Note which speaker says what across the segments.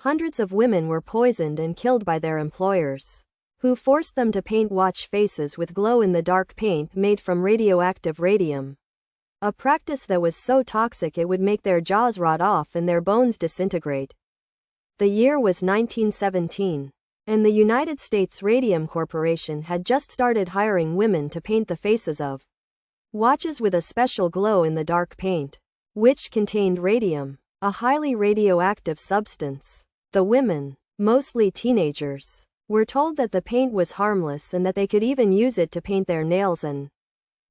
Speaker 1: Hundreds of women were poisoned and killed by their employers, who forced them to paint watch faces with glow-in-the-dark paint made from radioactive radium. A practice that was so toxic it would make their jaws rot off and their bones disintegrate. The year was 1917, and the United States Radium Corporation had just started hiring women to paint the faces of watches with a special glow-in-the-dark paint, which contained radium, a highly radioactive substance. The women, mostly teenagers, were told that the paint was harmless and that they could even use it to paint their nails and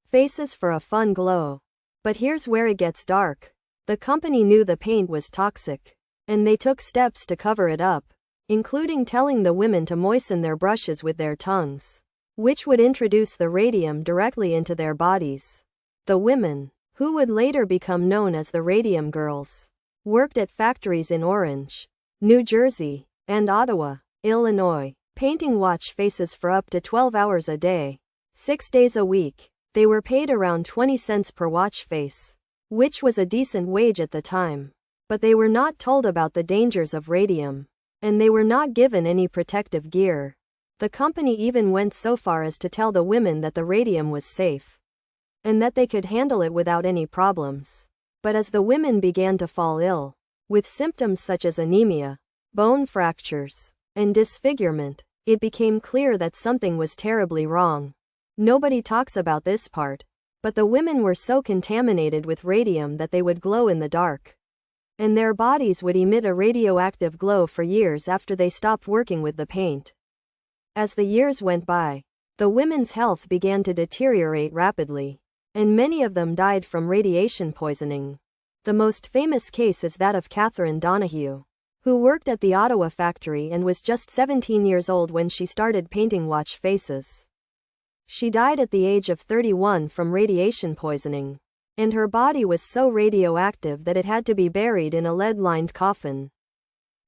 Speaker 1: faces for a fun glow. But here's where it gets dark. The company knew the paint was toxic, and they took steps to cover it up, including telling the women to moisten their brushes with their tongues, which would introduce the radium directly into their bodies. The women, who would later become known as the Radium Girls, worked at factories in Orange, New Jersey, and Ottawa, Illinois, painting watch faces for up to 12 hours a day, 6 days a week. They were paid around 20 cents per watch face, which was a decent wage at the time. But they were not told about the dangers of radium, and they were not given any protective gear. The company even went so far as to tell the women that the radium was safe, and that they could handle it without any problems. But as the women began to fall ill, with symptoms such as anemia, bone fractures, and disfigurement, it became clear that something was terribly wrong. Nobody talks about this part, but the women were so contaminated with radium that they would glow in the dark, and their bodies would emit a radioactive glow for years after they stopped working with the paint. As the years went by, the women's health began to deteriorate rapidly, and many of them died from radiation poisoning. The most famous case is that of Catherine Donahue, who worked at the Ottawa factory and was just 17 years old when she started painting watch faces. She died at the age of 31 from radiation poisoning, and her body was so radioactive that it had to be buried in a lead-lined coffin.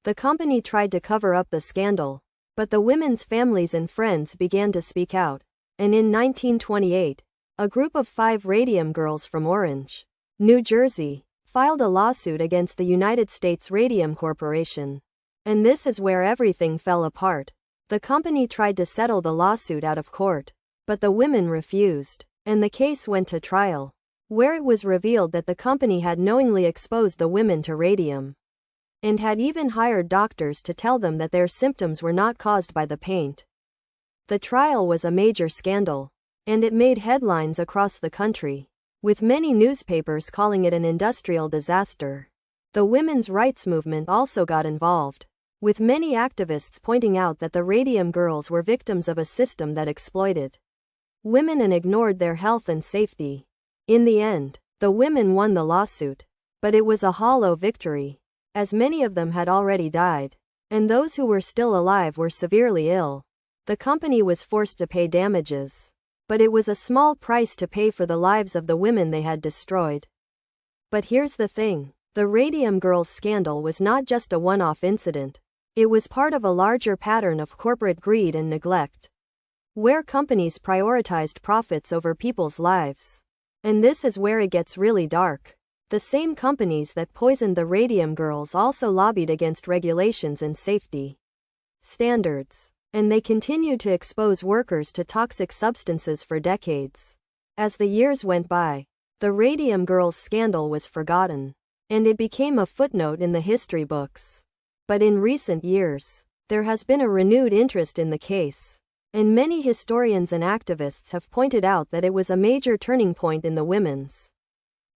Speaker 1: The company tried to cover up the scandal, but the women's families and friends began to speak out, and in 1928, a group of 5 Radium Girls from Orange, New Jersey, filed a lawsuit against the United States Radium Corporation. And this is where everything fell apart. The company tried to settle the lawsuit out of court, but the women refused, and the case went to trial, where it was revealed that the company had knowingly exposed the women to radium, and had even hired doctors to tell them that their symptoms were not caused by the paint. The trial was a major scandal, and it made headlines across the country, with many newspapers calling it an industrial disaster. The women's rights movement also got involved, with many activists pointing out that the Radium Girls were victims of a system that exploited women and ignored their health and safety. In the end, the women won the lawsuit, but it was a hollow victory, as many of them had already died, and those who were still alive were severely ill. The company was forced to pay damages, but it was a small price to pay for the lives of the women they had destroyed. But here's the thing, the Radium Girls scandal was not just a one-off incident. It was part of a larger pattern of corporate greed and neglect, where companies prioritized profits over people's lives. And this is where it gets really dark. The same companies that poisoned the Radium Girls also lobbied against regulations and safety standards, and they continued to expose workers to toxic substances for decades. As the years went by, the Radium Girls scandal was forgotten, and it became a footnote in the history books. But in recent years, there has been a renewed interest in the case, and many historians and activists have pointed out that it was a major turning point in the women's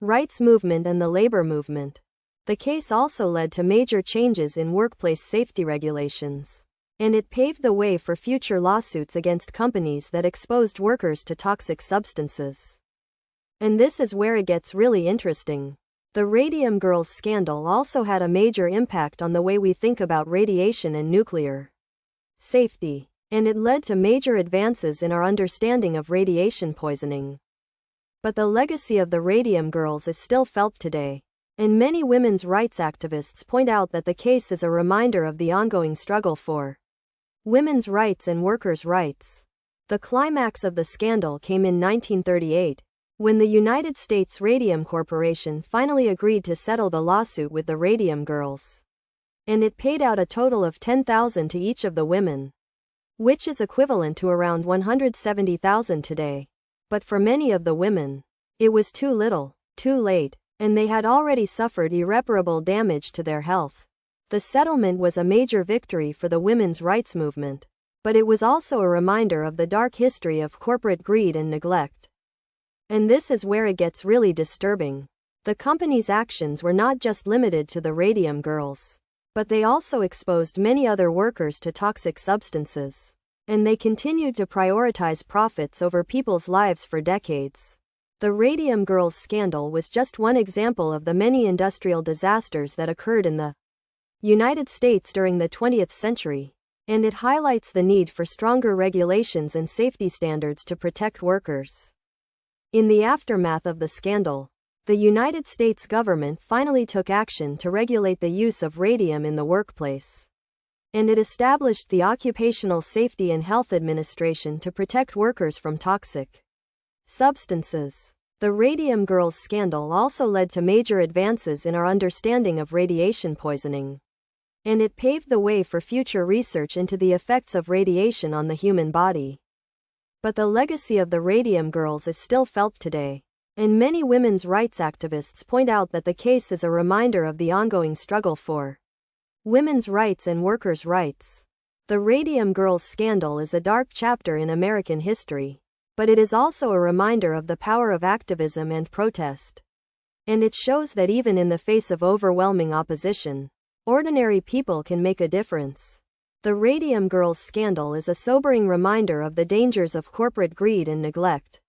Speaker 1: rights movement and the labor movement. The case also led to major changes in workplace safety regulations, and it paved the way for future lawsuits against companies that exposed workers to toxic substances. And this is where it gets really interesting. The Radium Girls scandal also had a major impact on the way we think about radiation and nuclear safety, and it led to major advances in our understanding of radiation poisoning. But the legacy of the Radium Girls is still felt today, and many women's rights activists point out that the case is a reminder of the ongoing struggle for women's rights and workers' rights. The climax of the scandal came in 1938, when the United States Radium Corporation finally agreed to settle the lawsuit with the Radium Girls. and it paid out a total of $10,000 to each of the women, which is equivalent to around $170,000 today. But for many of the women, it was too little, too late, and they had already suffered irreparable damage to their health. The settlement was a major victory for the women's rights movement, but it was also a reminder of the dark history of corporate greed and neglect. And this is where it gets really disturbing. The company's actions were not just limited to the Radium Girls, but they also exposed many other workers to toxic substances. And they continued to prioritize profits over people's lives for decades. The Radium Girls scandal was just one example of the many industrial disasters that occurred in the United States during the 20th century, and it highlights the need for stronger regulations and safety standards to protect workers. In the aftermath of the scandal, the United States government finally took action to regulate the use of radium in the workplace. And it established the Occupational Safety and Health Administration to protect workers from toxic substances. The Radium Girls scandal also led to major advances in our understanding of radiation poisoning. And it paved the way for future research into the effects of radiation on the human body. But the legacy of the Radium Girls is still felt today. And many women's rights activists point out that the case is a reminder of the ongoing struggle for women's rights and workers' rights. The Radium Girls scandal is a dark chapter in American history, but it is also a reminder of the power of activism and protest. And it shows that even in the face of overwhelming opposition, ordinary people can make a difference. The Radium Girls scandal is a sobering reminder of the dangers of corporate greed and neglect.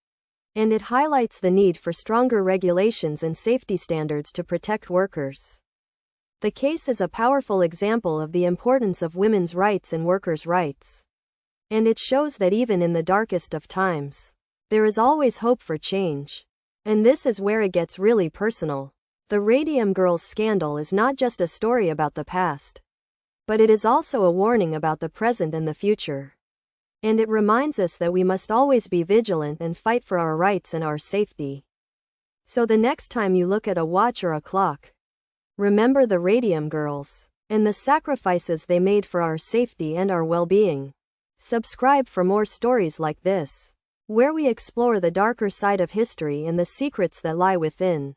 Speaker 1: And it highlights the need for stronger regulations and safety standards to protect workers. The case is a powerful example of the importance of women's rights and workers' rights. And it shows that even in the darkest of times, there is always hope for change. And this is where it gets really personal. The Radium Girls scandal is not just a story about the past, but it is also a warning about the present and the future. And it reminds us that we must always be vigilant and fight for our rights and our safety. So the next time you look at a watch or a clock, remember the Radium Girls and the sacrifices they made for our safety and our well-being. Subscribe for more stories like this, where we explore the darker side of history and the secrets that lie within.